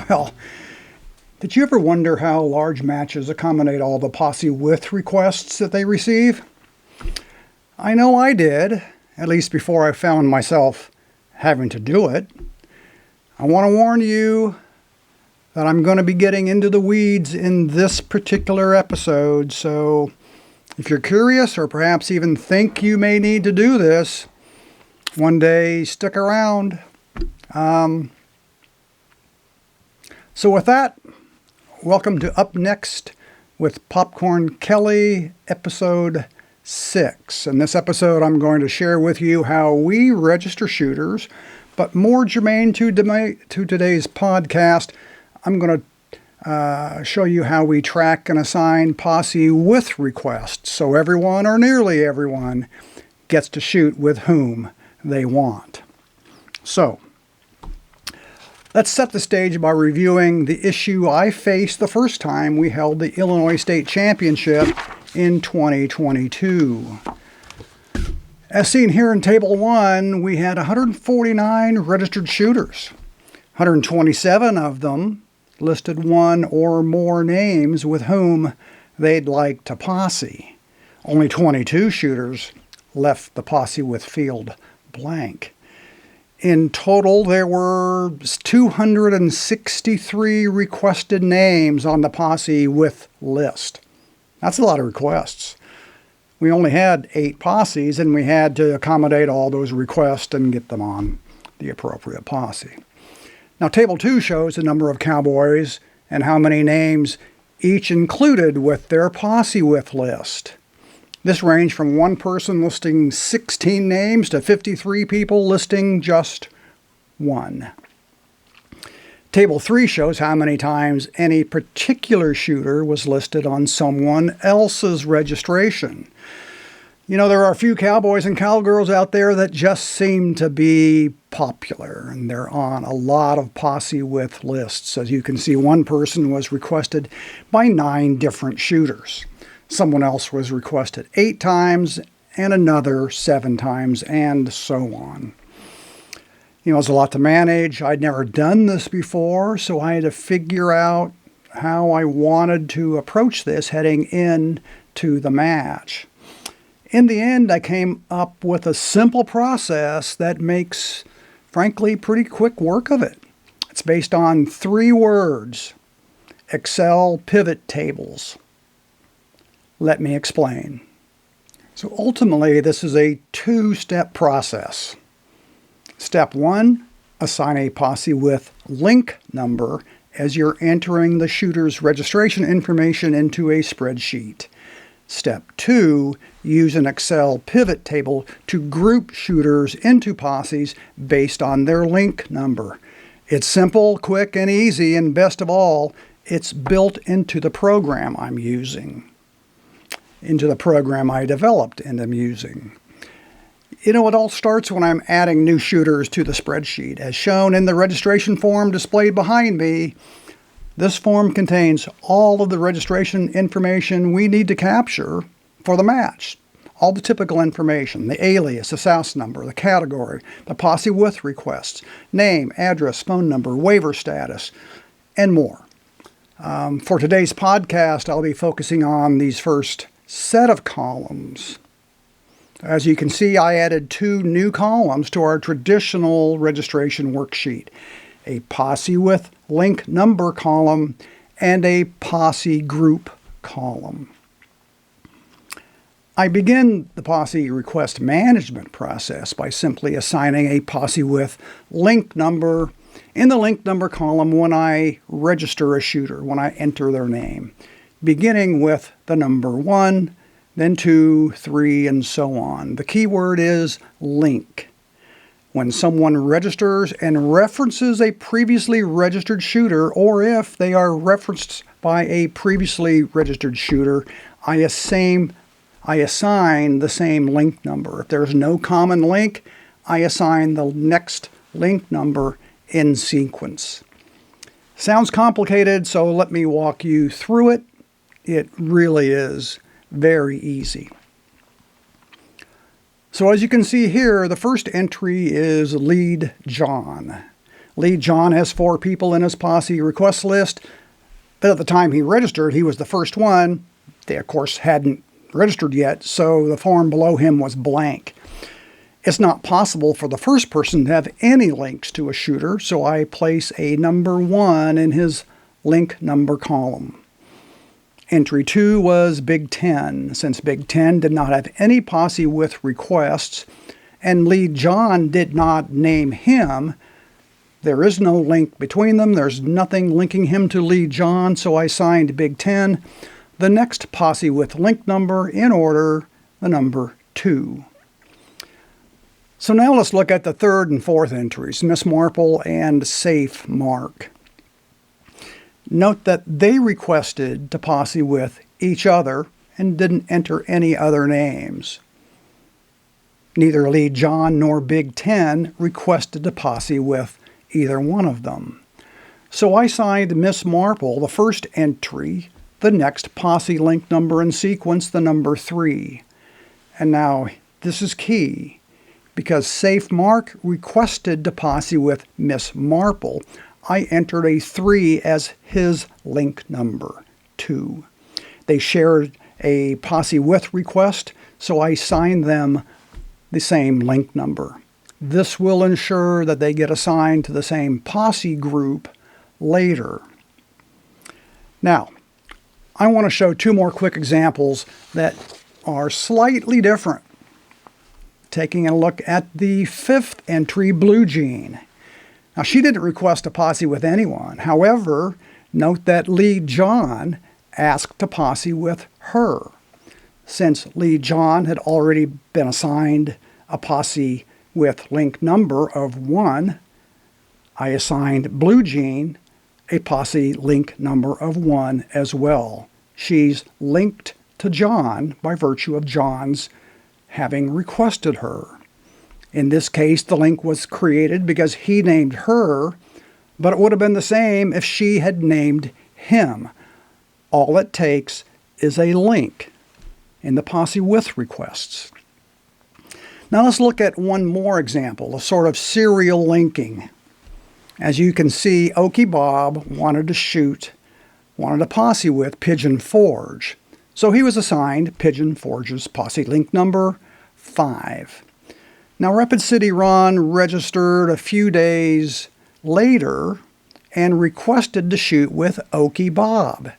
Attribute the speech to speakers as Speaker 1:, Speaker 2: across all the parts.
Speaker 1: Well, did you ever wonder how large matches accommodate all the posse with requests that they receive? I know I did, at least before I found myself having to do it. I want to warn you that I'm going to be getting into the weeds in this particular episode, so if you're curious or perhaps even think you may need to do this, one day stick around. So with that, welcome to Up Next with Popcorn Kelly, episode 6. In this episode, I'm going to share with you how we register shooters, but more germane to today's podcast, I'm going to show you how we track and assign posse with requests, so everyone or nearly everyone gets to shoot with whom they want. So, let's set the stage by reviewing the issue I faced the first time we held the Illinois State Championship in 2022. As seen here in Table 1, we had 149 registered shooters. 127 of them listed one or more names with whom they'd like to posse. Only 22 shooters left the posse with field blank. In total, there were 263 requested names on the posse with list. That's a lot of requests. We only had 8 posses, and we had to accommodate all those requests and get them on the appropriate posse. Now, Table 2 shows the number of cowboys and how many names each included with their posse with list. This ranged from one person listing 16 names to 53 people listing just one. Table 3 shows how many times any particular shooter was listed on someone else's registration. You know, there are a few cowboys and cowgirls out there that just seem to be popular, and they're on a lot of posse with lists. As you can see, one person was requested by 9 different shooters. Someone else was requested 8 times, and another 7 times, and so on. You know, it's a lot to manage. I'd never done this before, so I had to figure out how I wanted to approach this heading into the match. In the end, I came up with a simple process that makes, frankly, pretty quick work of it. It's based on 3 words: Excel pivot tables. Let me explain. So ultimately, this is a 2-step process. Step 1, assign a posse with link number as you're entering the shooter's registration information into a spreadsheet. Step 2, use an Excel pivot table to group shooters into posses based on their link number. It's simple, quick, and easy, and best of all, it's built into the program I'm using. Into the program I developed and am using. You know, it all starts when I'm adding new shooters to the spreadsheet. As shown in the registration form displayed behind me, this form contains all of the registration information we need to capture for the match. All the typical information: the alias, the SAS number, the category, the posse with requests, name, address, phone number, waiver status, and more. For today's podcast, I'll be focusing on these first set of columns. As you can see, I added 2 new columns to our traditional registration worksheet: a posse with link number column and a posse group column. I begin the posse request management process by simply assigning a posse with link number in the link number column when I register a shooter, when I enter their name, beginning with the number 1, then 2, 3, and so on. The key word is link. When someone registers and references a previously registered shooter, or if they are referenced by a previously registered shooter, I assign the same link number. If there's no common link, I assign the next link number in sequence. Sounds complicated, so let me walk you through it. It really is very easy. So as you can see here, the first entry is lead John. Lead John has 4 people in his posse request list, but at the time he registered, he was the first one. They, of course, hadn't registered yet, so the form below him was blank. It's not possible for the first person to have any links to a shooter, so I place a number 1 in his link number column. Entry 2 was Big 10. Since Big 10 did not have any posse with requests, and Lead John did not name him, there is no link between them. There's nothing linking him to Lead John, so I signed Big 10, the next posse with link number in order, the number 2. So now let's look at the 3rd and 4th entries, Miss Marple and Safe Mark. Note that they requested to posse with each other and didn't enter any other names. Neither Lead John nor Big 10 requested to posse with either one of them. So I signed Miss Marple, the first entry, the next posse link number in sequence, the number 3. And now this is key, because Safe Mark requested to posse with Miss Marple. I entered a 3 as his link number, 2. They shared a posse with request, so I signed them the same link number. This will ensure that they get assigned to the same posse group later. Now, I want to show 2 more quick examples that are slightly different. Taking a look at the 5th entry, Blue Jean. Now, she didn't request a posse with anyone. However, note that Lead John asked to posse with her. Since Lead John had already been assigned a posse with link number of 1, I assigned Blue Jean a posse link number of 1 as well. She's linked to John by virtue of John's having requested her. In this case, the link was created because he named her, but it would have been the same if she had named him. All it takes is a link in the posse with requests. Now let's look at one more example, a sort of serial linking. As you can see, Okie Bob wanted to posse with Pigeon Forge. So he was assigned Pigeon Forge's posse link number 5. Now Rapid City Ron registered a few days later and requested to shoot with Okie Bob.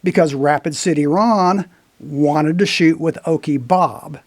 Speaker 1: Because Rapid City Ron wanted to shoot with Okie Bob,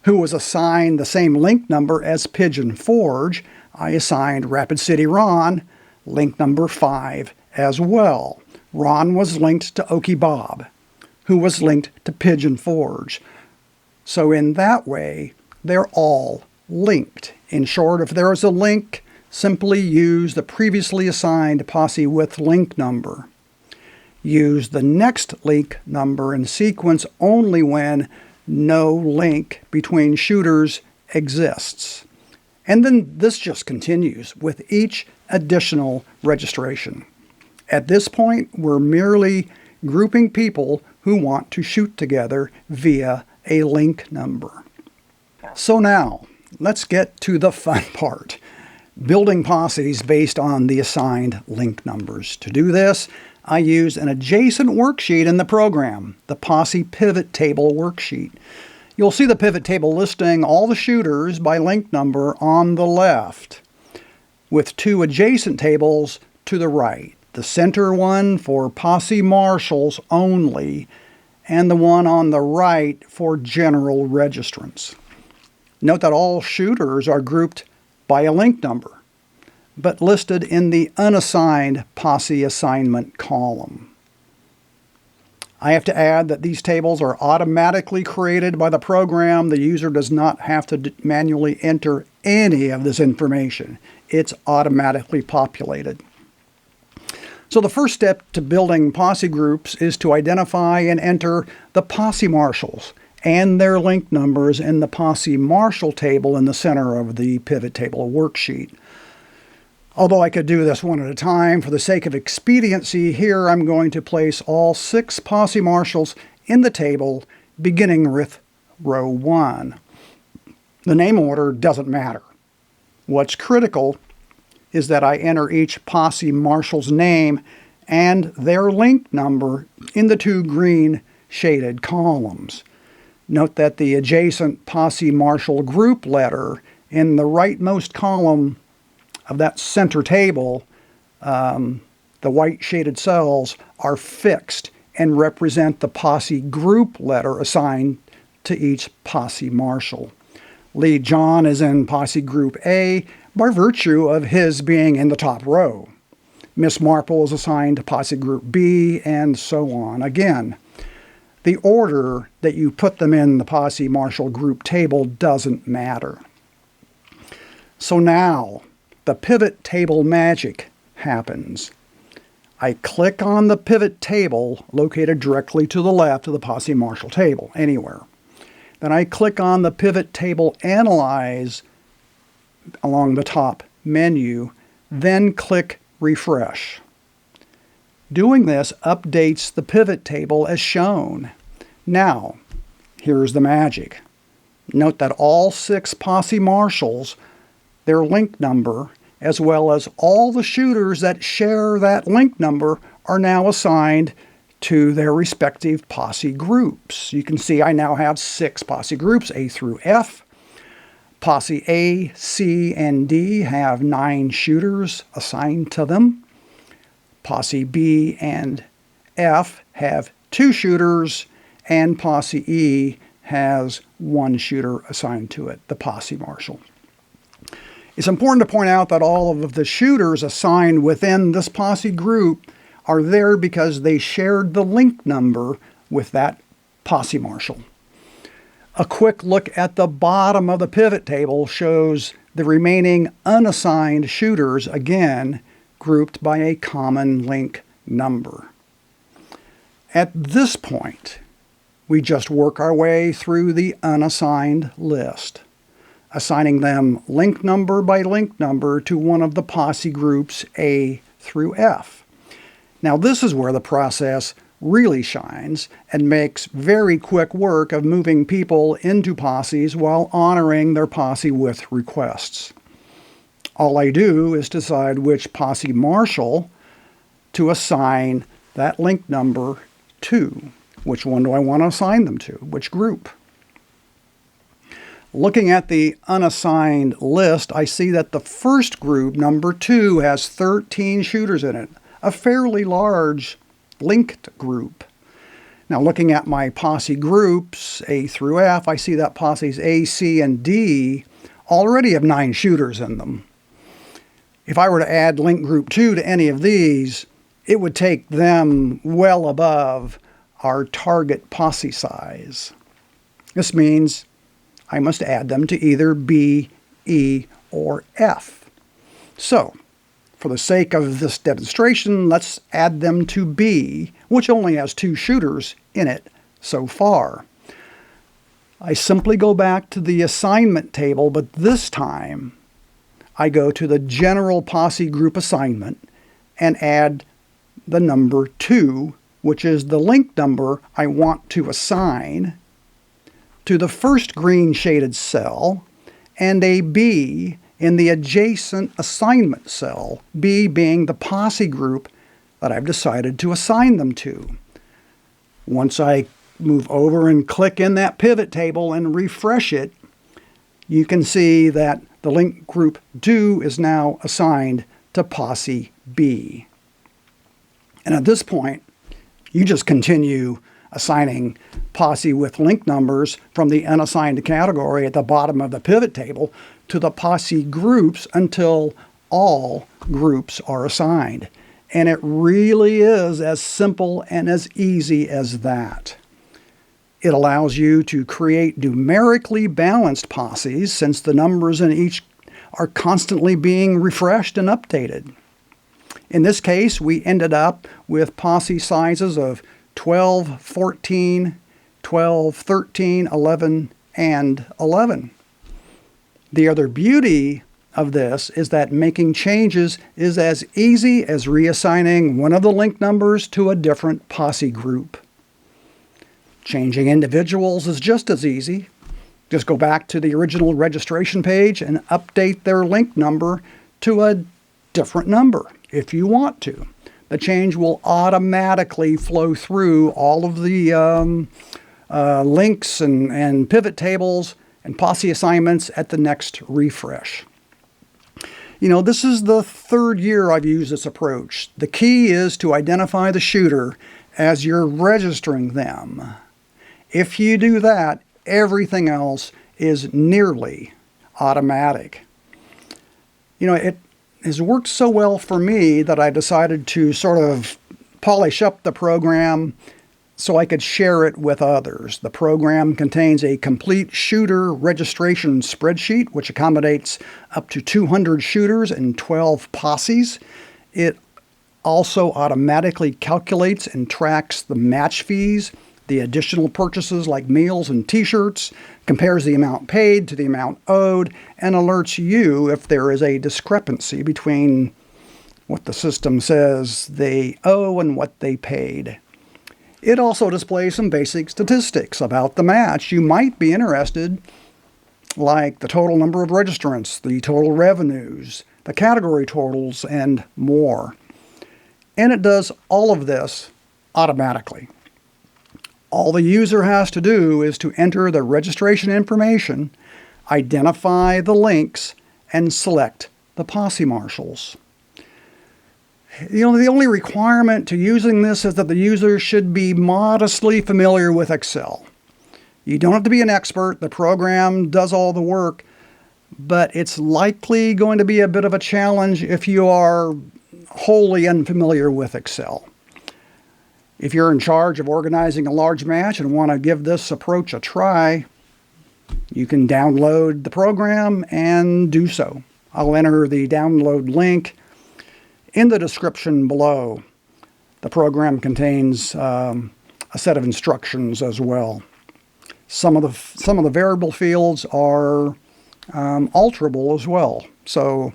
Speaker 1: who was assigned the same link number as Pigeon Forge, I assigned Rapid City Ron link number 5 as well. Ron was linked to Okie Bob, who was linked to Pigeon Forge. So in that way, they're all linked. In short, if there is a link, simply use the previously assigned posse with link number. Use the next link number in sequence only when no link between shooters exists. And then this just continues with each additional registration. At this point, we're merely grouping people who want to shoot together via a link number. So now, let's get to the fun part, building posses based on the assigned link numbers. To do this, I use an adjacent worksheet in the program, the Posse Pivot Table worksheet. You'll see the pivot table listing all the shooters by link number on the left, with 2 adjacent tables to the right. The center one for Posse Marshals only, and the one on the right for general registrants. Note that all shooters are grouped by a link number, but listed in the unassigned posse assignment column. I have to add that these tables are automatically created by the program. The user does not have to manually enter any of this information. It's automatically populated. So the first step to building posse groups is to identify and enter the Posse Marshals and their link numbers in the Posse Marshal table in the center of the pivot table worksheet. Although I could do this one at a time, for the sake of expediency, here I'm going to place all 6 Posse Marshals in the table, beginning with row 1. The name order doesn't matter. What's critical is that I enter each Posse Marshal's name and their link number in the 2 green shaded columns. Note that the adjacent Posse Marshal group letter in the rightmost column of that center table, the white shaded cells, are fixed and represent the Posse group letter assigned to each Posse Marshal. Lead John is in Posse Group A by virtue of his being in the top row. Miss Marple is assigned to Posse Group B, and so on. Again, the order that you put them in the Posse Marshal group table doesn't matter. So now, the pivot table magic happens. I click on the pivot table located directly to the left of the Posse Marshal table, anywhere. Then I click on the pivot table Analyze along the top menu, then click Refresh. Doing this updates the pivot table as shown. Now, here's the magic. Note that all 6 Posse Marshals, their link number, as well as all the shooters that share that link number, are now assigned to their respective Posse groups. You can see I now have 6 Posse groups, A through F. Posse A, C, and D have 9 shooters assigned to them. Posse B and F have 2 shooters, and Posse E has 1 shooter assigned to it, the Posse Marshal. It's important to point out that all of the shooters assigned within this Posse group are there because they shared the link number with that Posse Marshal. A quick look at the bottom of the pivot table shows the remaining unassigned shooters, again, grouped by a common link number. At this point, we just work our way through the unassigned list, assigning them link number by link number to one of the Posse groups A through F. Now, this is where the process really shines and makes very quick work of moving people into posses while honoring their posse with requests. All I do is decide which Posse Marshal to assign that link number to. Which one do I want to assign them to? Which group? Looking at the unassigned list, I see that the first group, number 2, has 13 shooters in it, a fairly large linked group. Now, looking at my Posse groups, A through F, I see that Posses A, C, and D already have 9 shooters in them. If I were to add link group 2 to any of these, it would take them well above our target posse size. This means I must add them to either B, E, or F. So, for the sake of this demonstration, let's add them to B, which only has 2 shooters in it so far. I simply go back to the assignment table, but this time I go to the General Posse Group Assignment and add the number 2, which is the link number I want to assign, to the first green shaded cell, and a B in the adjacent assignment cell, B being the Posse group that I've decided to assign them to. Once I move over and click in that pivot table and refresh it, you can see that the link group 2 is now assigned to Posse B. And at this point, you just continue assigning posse with link numbers from the unassigned category at the bottom of the pivot table to the posse groups until all groups are assigned. And it really is as simple and as easy as that. It allows you to create numerically balanced posses since the numbers in each are constantly being refreshed and updated. In this case, we ended up with posse sizes of 12, 14, 12, 13, 11, and 11. The other beauty of this is that making changes is as easy as reassigning one of the link numbers to a different posse group. Changing individuals is just as easy. Just go back to the original registration page and update their link number to a different number if you want to. The change will automatically flow through all of the links and pivot tables and posse assignments at the next refresh. You know, this is the third year I've used this approach. The key is to identify the shooter as you're registering them. If you do that, everything else is nearly automatic. You know, it has worked so well for me that I decided to sort of polish up the program so I could share it with others. The program contains a complete shooter registration spreadsheet, which accommodates up to 200 shooters and 12 posses. It also automatically calculates and tracks the match fees, the additional purchases like meals and t-shirts, compares the amount paid to the amount owed, and alerts you if there is a discrepancy between what the system says they owe and what they paid. It also displays some basic statistics about the match you might be interested, like the total number of registrants, the total revenues, the category totals, and more. And it does all of this automatically. All the user has to do is to enter the registration information, identify the links, and select the Posse Marshals. You know, the only requirement to using this is that the user should be modestly familiar with Excel. You don't have to be an expert. The program does all the work, but it's likely going to be a bit of a challenge if you are wholly unfamiliar with Excel. If you're in charge of organizing a large match and want to give this approach a try, you can download the program and do so. I'll enter the download link in the description below. The program contains a set of instructions as well. Some of the variable fields are alterable as well. So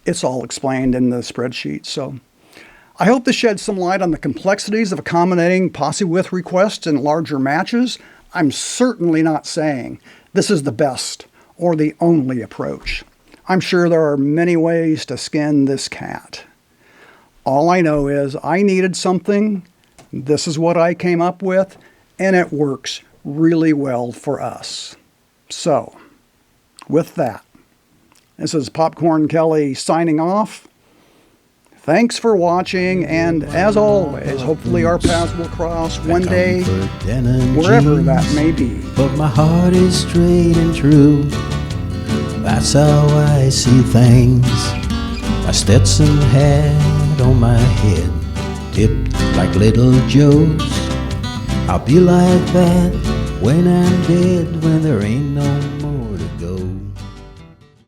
Speaker 1: it's all explained in the spreadsheet. So I hope this sheds some light on the complexities of accommodating posse with requests in larger matches. I'm certainly not saying this is the best or the only approach. I'm sure there are many ways to skin this cat. All I know is I needed something, this is what I came up with, and it works really well for us. So, with that, this is Popcorn Kelly signing off. Thanks for watching, and as always, hopefully our paths will cross one day, wherever that may be.
Speaker 2: But my heart is straight and true. That's how I see things. My Stetson hat on my head, tipped like little Joe's. I'll be like that when I'm dead, when there ain't no